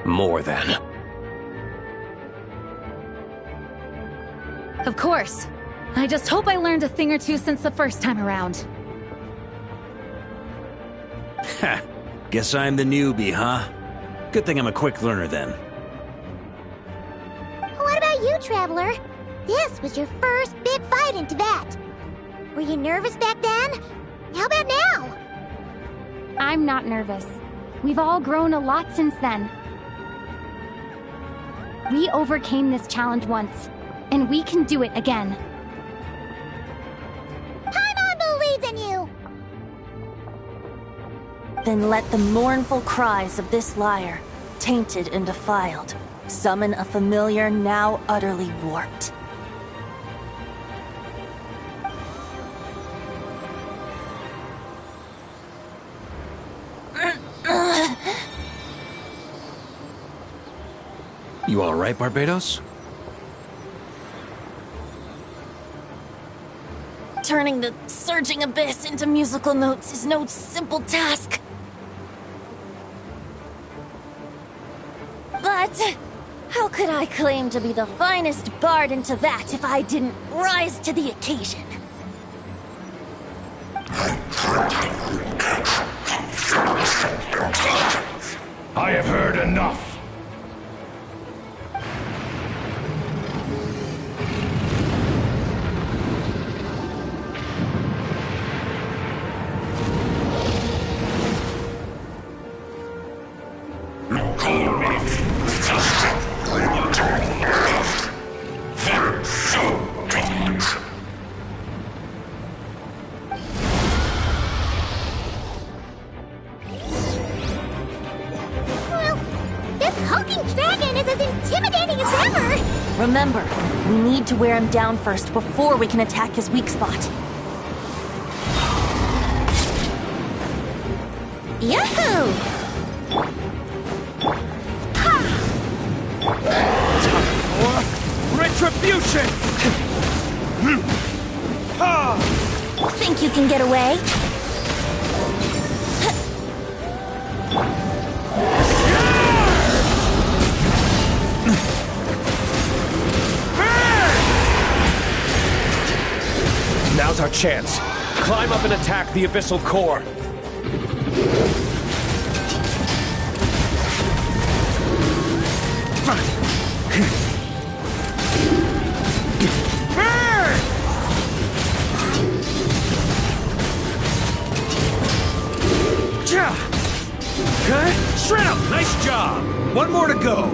More than. Of course. I just hope I learned a thing or two since the first time around. Ha! Guess I'm the newbie, huh? Good thing I'm a quick learner then. What about you, Traveler? This was your first big fight in Tibet. Were you nervous back then? How about now? I'm not nervous. We've all grown a lot since then. We overcame this challenge once, and we can do it again. Paimon believes in you! Then let the mournful cries of this lyre, tainted and defiled, summon a familiar now utterly warped. You alright, Barbados? Turning the surging abyss into musical notes is no simple task. But how could I claim to be the finest bard in Tibet if I didn't rise to the occasion? I have heard enough. Remember, we need to wear him down first before we can attack his weak spot. Yahoo! Retribution! Think you can get away? Now's our chance. Climb up and attack the abyssal core. Okay, shred him! Nice job! One more to go!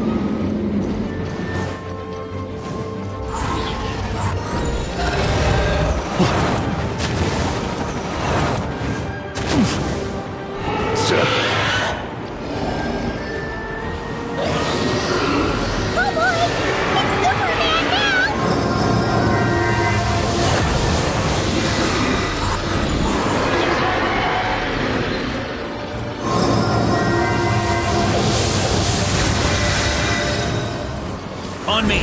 On me!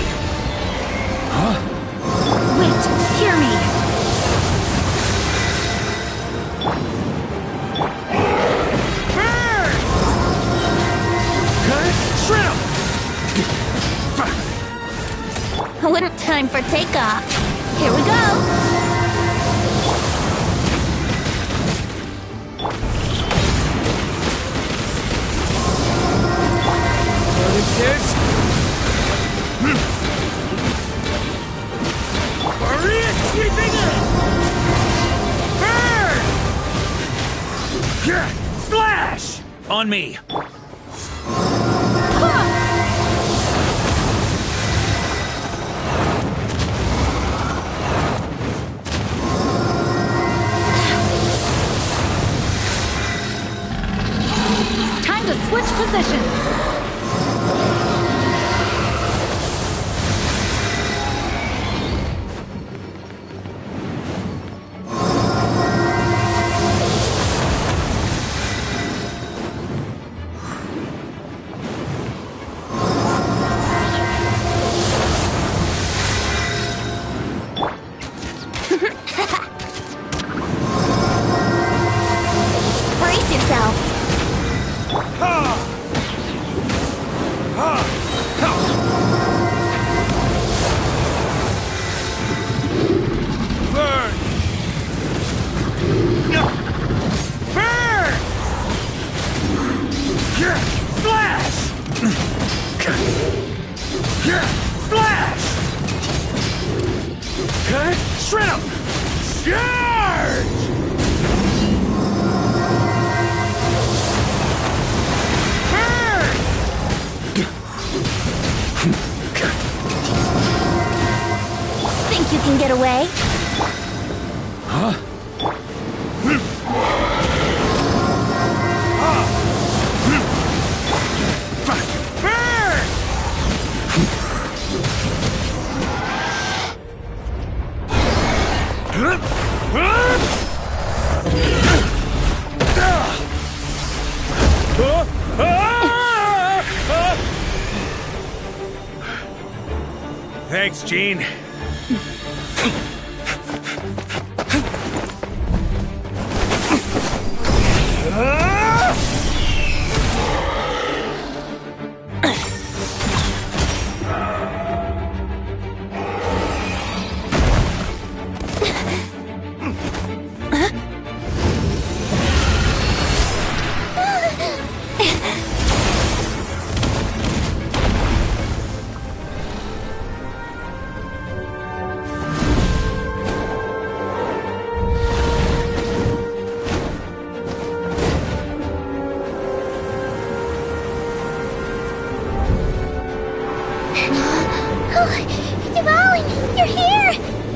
Huh? Wait, hear me! Burn! Okay, shred him! Wouldn't time for takeoff. Here we go! Kids! Maria sweeping in! Burn! Splash! On me! Time to switch positions! Brace yourself! away? Thanks, Gene.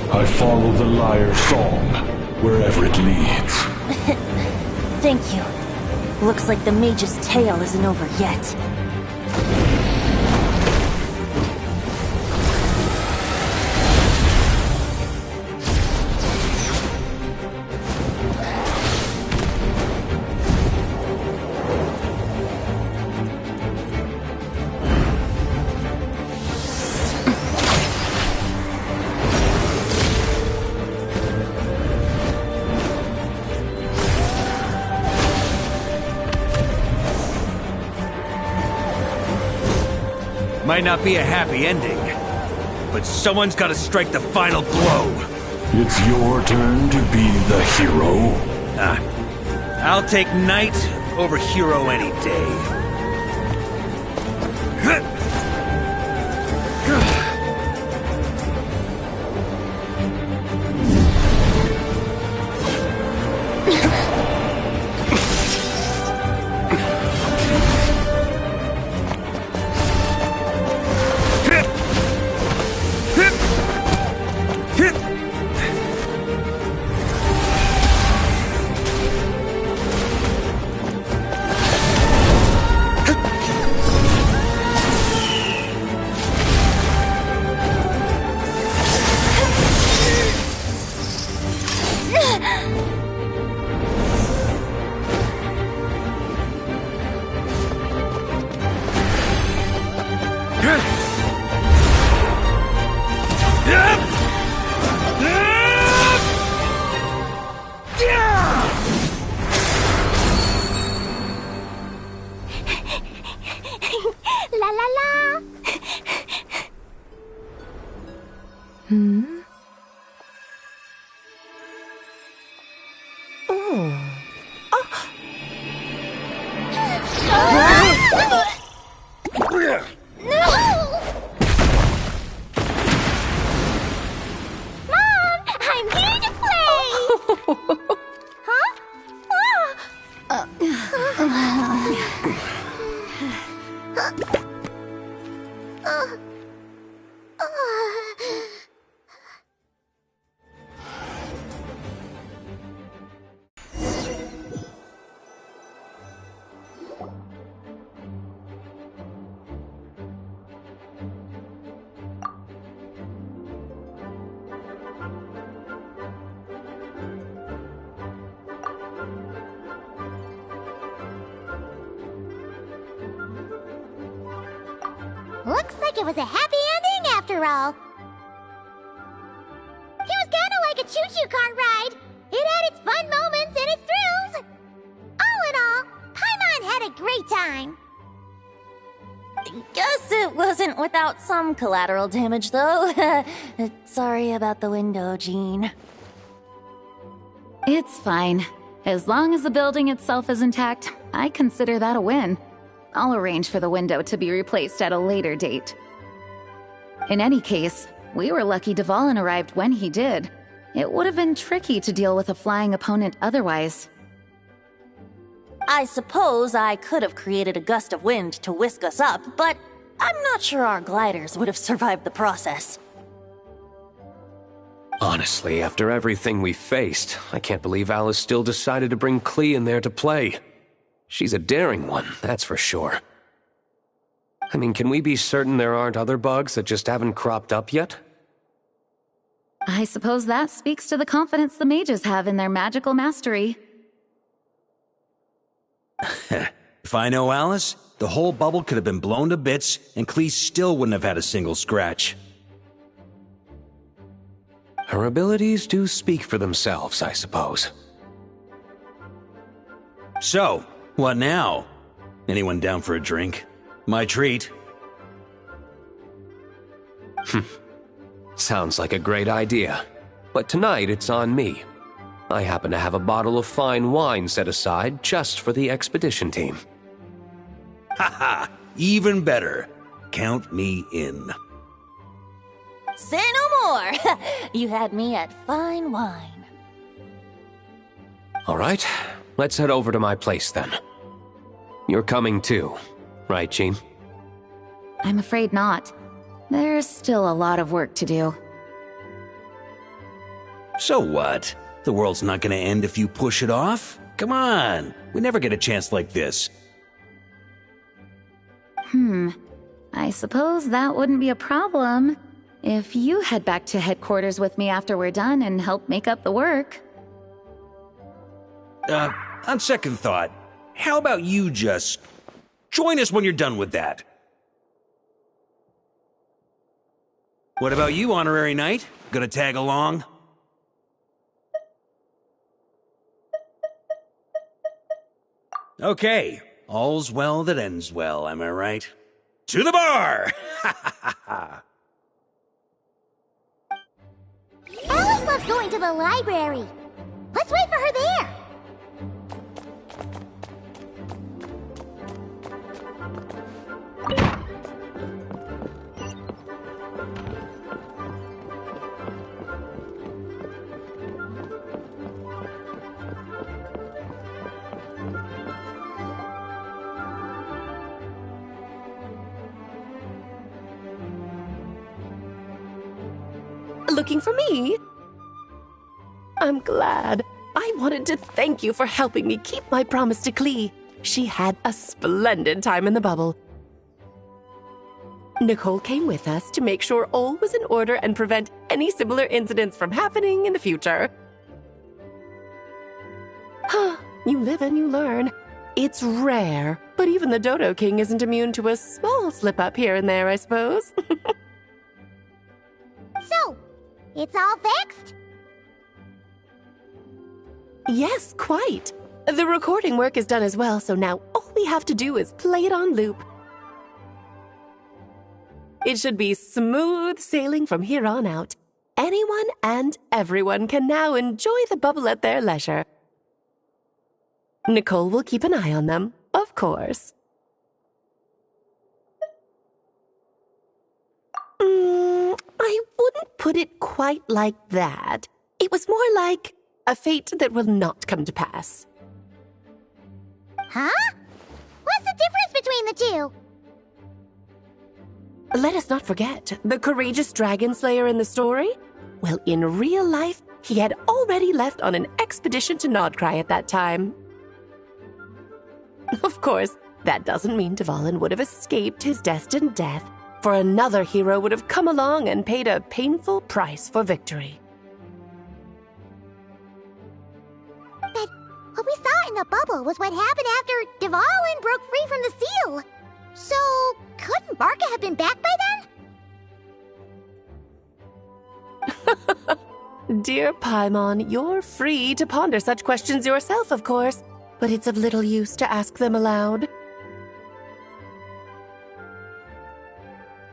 I follow the lyre's song, wherever it leads. Thank you. Looks like the mage's tale isn't over yet. Might not be a happy ending, but someone's gotta strike the final blow. It's your turn to be the hero. I'll take knight over hero any day. La la la! Mom, I'm here to play! Looks like it was a happy ending after all. It was kinda like a choo-choo car ride. It had its fun moments and its thrills. All in all, Paimon had a great time. Guess it wasn't without some collateral damage, though. Sorry about the window, Jean. It's fine. As long as the building itself is intact, I consider that a win. I'll arrange for the window to be replaced at a later date. In any case, we were lucky Dvalin arrived when he did. It would have been tricky to deal with a flying opponent otherwise. I suppose I could have created a gust of wind to whisk us up, but I'm not sure our gliders would have survived the process. Honestly, after everything we faced, I can't believe Alice still decided to bring Klee in there to play. She's a daring one, that's for sure. I mean, can we be certain there aren't other bugs that just haven't cropped up yet? I suppose that speaks to the confidence the mages have in their magical mastery. If I know Alice, the whole bubble could have been blown to bits, and Klee still wouldn't have had a single scratch. Her abilities do speak for themselves, I suppose. So, what now? Anyone down for a drink? My treat. Sounds like a great idea. But tonight it's on me. I happen to have a bottle of fine wine set aside just for the expedition team. Haha, even better. Count me in. Say no more! You had me at fine wine. All right, let's head over to my place then. You're coming too, right, Jean? I'm afraid not. There's still a lot of work to do. So what? The world's not gonna end if you push it off? Come on, we never get a chance like this. I suppose that wouldn't be a problem if you head back to headquarters with me after we're done and help make up the work. On second thought, how about you just join us when you're done with that? What about you, Honorary Knight? Gonna tag along? Okay, all's well that ends well, am I right? To the bar! Alice loves going to the library. Let's wait for her there. Looking for me? I'm glad. I wanted to thank you for helping me keep my promise to Klee. She had a splendid time in the bubble. Nicole came with us to make sure all was in order and prevent any similar incidents from happening in the future. You live and you learn. It's rare, but even the Dodo King isn't immune to a small slip-up here and there, I suppose. So, it's all fixed? Yes, quite. The recording work is done as well, so now all we have to do is play it on loop. It should be smooth sailing from here on out. Anyone and everyone can now enjoy the bubble at their leisure. Nicole will keep an eye on them, of course. I wouldn't put it quite like that. It was more like a fate that will not come to pass. Huh? What's the difference between the two? Let us not forget the courageous dragon slayer in the story. Well, in real life, he had already left on an expedition to Nodcry at that time. Of course, that doesn't mean Dvalin would have escaped his destined death, for another hero would have come along and paid a painful price for victory. But what we saw in the bubble was what happened after Dvalin broke free from the seal. So, couldn't Barca have been back by then? Dear Paimon, you're free to ponder such questions yourself, of course, but it's of little use to ask them aloud.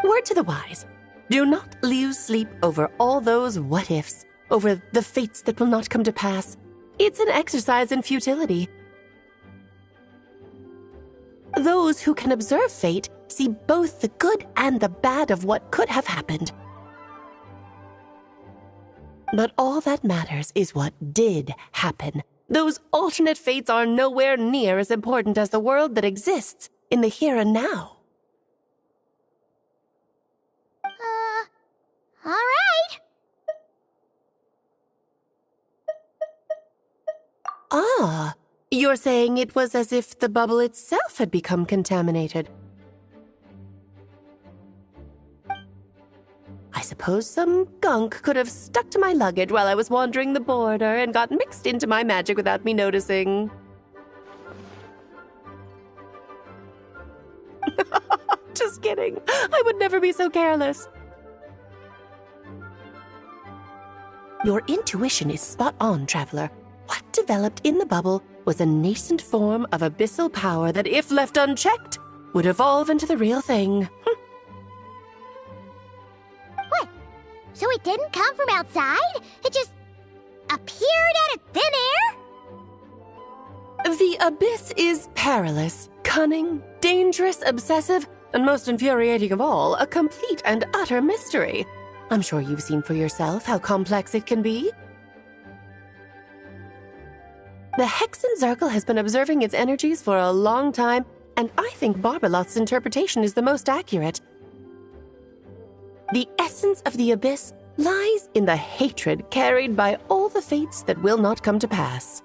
Word to the wise, do not lose sleep over all those what-ifs, over the fates that will not come to pass. It's an exercise in futility. Those who can observe fate see both the good and the bad of what could have happened. But all that matters is what did happen. Those alternate fates are nowhere near as important as the world that exists in the here and now. All right. Ah, you're saying it was as if the bubble itself had become contaminated. I suppose some gunk could have stuck to my luggage while I was wandering the border and got mixed into my magic without me noticing. Just kidding. I would never be so careless. Your intuition is spot on, Traveler. What developed in the bubble was a nascent form of abyssal power that, if left unchecked, would evolve into the real thing. What? So it didn't come from outside? It just appeared out of thin air? The abyss is perilous, cunning, dangerous, obsessive, and most infuriating of all, a complete and utter mystery. I'm sure you've seen for yourself how complex it can be. The Hexen Circle has been observing its energies for a long time, and I think Barbalot's interpretation is the most accurate. The essence of the abyss lies in the hatred carried by all the fates that will not come to pass.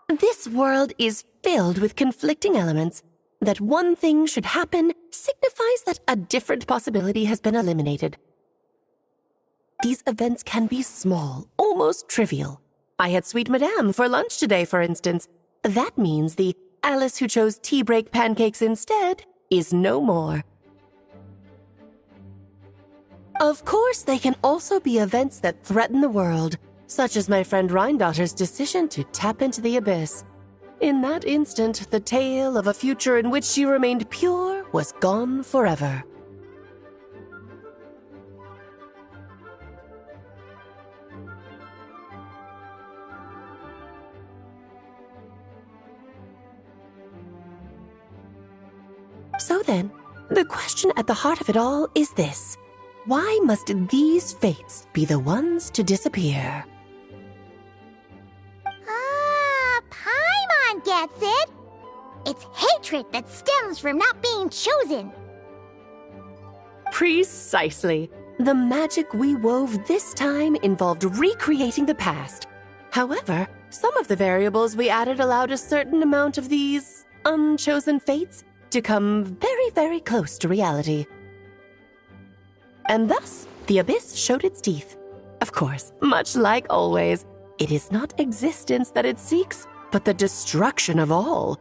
This world is filled with conflicting elements. That one thing should happen signifies that a different possibility has been eliminated. These events can be small, almost trivial. I had Sweet Madame for lunch today, for instance. That means the Alice who chose tea break pancakes instead is no more. Of course, they can also be events that threaten the world, such as my friend Rhindotter's decision to tap into the abyss. In that instant, the tale of a future in which she remained pure was gone forever. So then, the question at the heart of it all is this. Why must these fates be the ones to disappear? Paimon gets it. It's hatred that stems from not being chosen. Precisely. The magic we wove this time involved recreating the past. However, some of the variables we added allowed a certain amount of these unchosen fates to come very, very close to reality. And thus, the abyss showed its teeth. Of course, much like always, it is not existence that it seeks, but the destruction of all.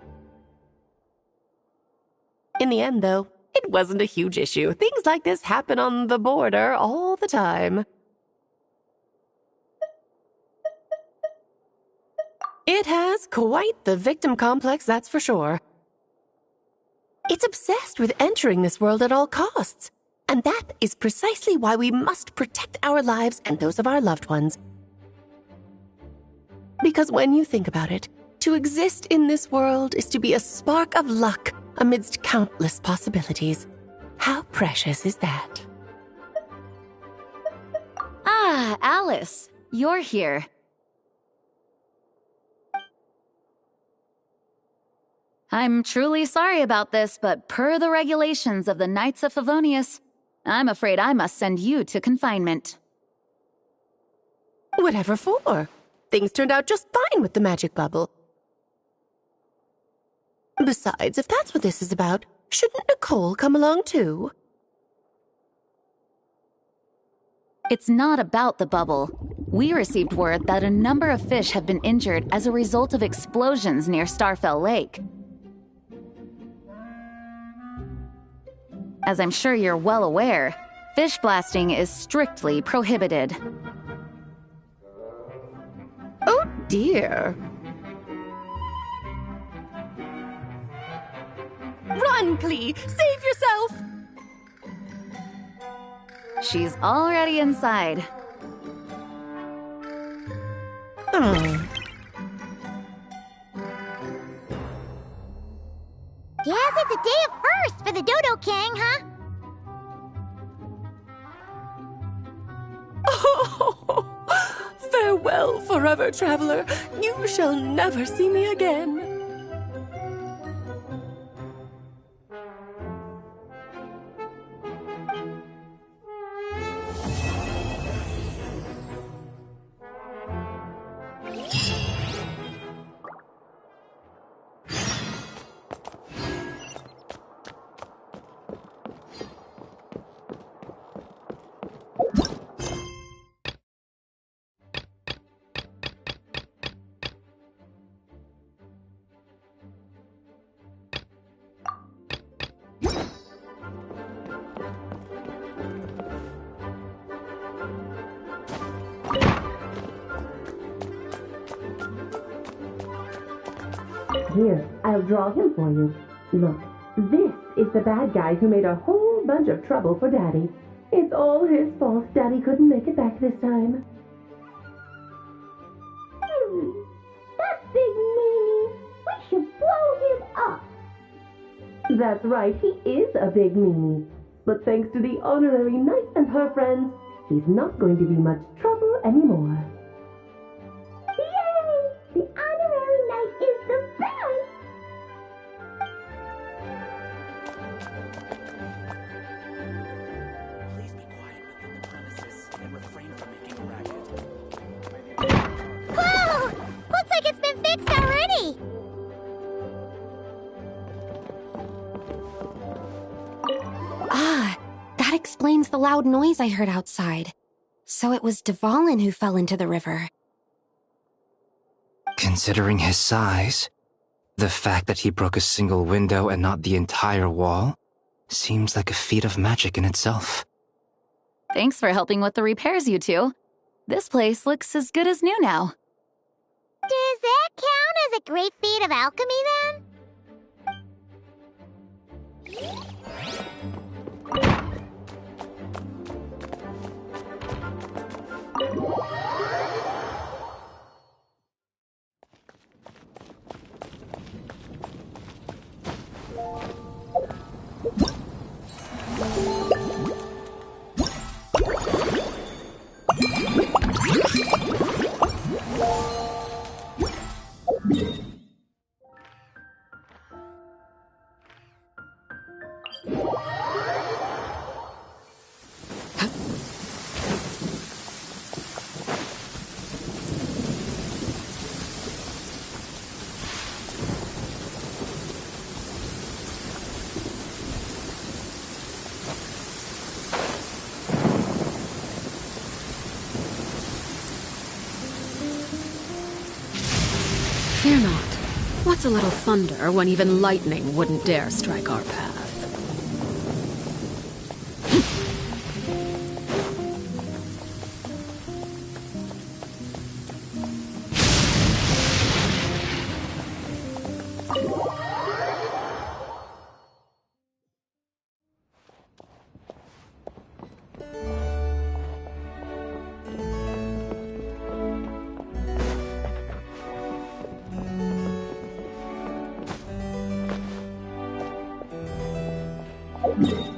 In the end, though, it wasn't a huge issue. Things like this happen on the border all the time. It has quite the victim complex, that's for sure. It's obsessed with entering this world at all costs. And that is precisely why we must protect our lives and those of our loved ones. Because when you think about it, to exist in this world is to be a spark of luck amidst countless possibilities. How precious is that? Ah, Alice, you're here. I'm truly sorry about this, but per the regulations of the Knights of Favonius, I'm afraid I must send you to confinement. Whatever for? Things turned out just fine with the magic bubble. Besides, if that's what this is about, shouldn't Nicole come along too? It's not about the bubble. We received word that a number of fish have been injured as a result of explosions near Starfell Lake. As I'm sure you're well aware, fish blasting is strictly prohibited. Oh dear. Run, Klee! Save yourself! She's already inside. Guess it's a day of firsts for the Dodo King, huh? Oh, farewell forever, traveler. You shall never see me again. Here, I'll draw him for you. Look, this is the bad guy who made a whole bunch of trouble for Daddy. It's all his fault Daddy couldn't make it back this time. That big meanie. We should blow him up. That's right, he is a big meanie. But thanks to the honorary knight and her friends, he's not going to be much trouble anymore. Yay! The honorary knight is the best! Please be quiet within the premises and refrain from making a racket. Whoa! Looks like it's been fixed already! Ah, that explains the loud noise I heard outside. So it was Dvalin who fell into the river. Considering his size, the fact that he broke a single window and not the entire wall seems like a feat of magic in itself. Thanks for helping with the repairs, you two. This place looks as good as new now. Does that count as a great feat of alchemy, then? Fear not. What's a little thunder when even lightning wouldn't dare strike our path? Yeah.